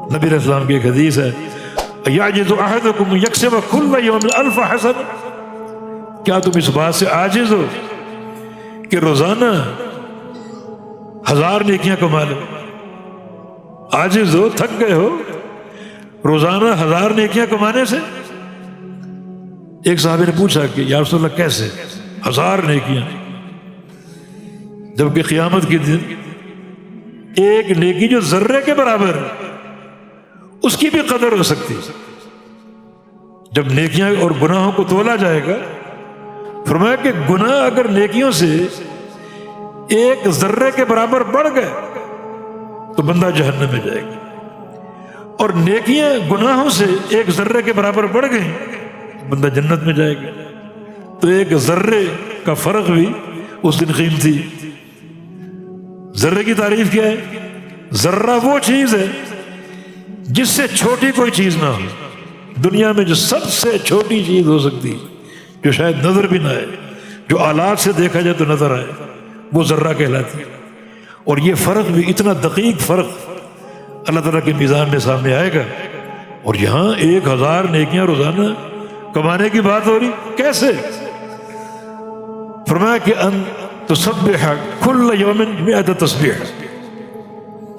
نبی علیہ السلام کی ایک حدیث ہے یعجز احدکم یکسب کل یوم 1000 حسنہ، کیا تم اس بات سے عاجز ہو کہ روزانہ 1000 نیکیاں کما لو؟ عاجز ہو، تھک گئے ہو روزانہ 1000 نیکیاں کمانے سے؟ ایک صحابی نے پوچھا کہ یا رسول اللہ کیسے 1000 نیکیاں، جبکہ قیامت کے دن ایک نیکی جو ذرے کے برابر اس کی بھی قدر ہو سکتی ہے۔ جب نیکیاں اور گناہوں کو تولا جائے گا، فرمایا کہ گناہ اگر نیکیوں سے ایک ذرے کے برابر بڑھ گئے تو بندہ جہنم میں جائے گا، اور نیکیاں گناہوں سے ایک ذرے کے برابر بڑھ گئیں بندہ جنت میں جائے گا۔ تو ایک ذرے کا فرق بھی اس دن قیمتی۔ ذرے کی تعریف کیا ہے؟ ذرہ وہ چیز ہے جس سے چھوٹی کوئی چیز نہ ہو، دنیا میں جو سب سے چھوٹی چیز ہو سکتی ہے، جو شاید نظر بھی نہ آئے، جو آلات سے دیکھا جائے تو نظر آئے، وہ ذرہ کہلاتی ہے۔ اور یہ فرق بھی اتنا دقیق فرق اللہ تعالیٰ کے میزان میں سامنے آئے گا، اور یہاں 1000 نیکیاں روزانہ کمانے کی بات ہو رہی، کیسے؟ فرمایا کہ ان تسبح کل یوم 100 تسبیح،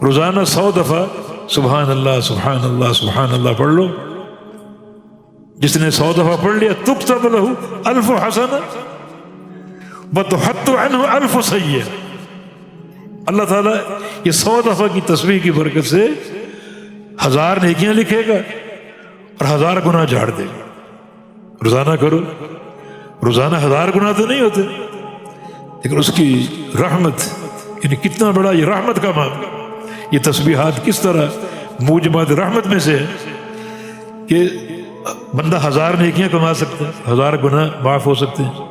روزانہ 100 دفعہ سبحان اللہ سبحان اللہ سبحان اللہ پڑھ لو۔ جس نے 100 دفعہ پڑھ لیا تکتب لہ 1000 حسنہ وتحط عنہ 1000 سیئہ، اللہ تعالیٰ یہ 100 دفعہ کی تسبیح کی برکت سے 1000 نیکیاں لکھے گا اور 1000 گناہ جھاڑ دے گا۔ روزانہ کرو، روزانہ 1000 گناہ تو نہیں ہوتے، لیکن اس کی رحمت، یعنی کتنا بڑا یہ رحمت کا معاملہ، یہ تسبیحات کس طرح موجبات رحمت میں سے ہے کہ بندہ 1000 نیکیاں کما سکتا ہے، 1000 گناہ معاف ہو سکتے ہیں۔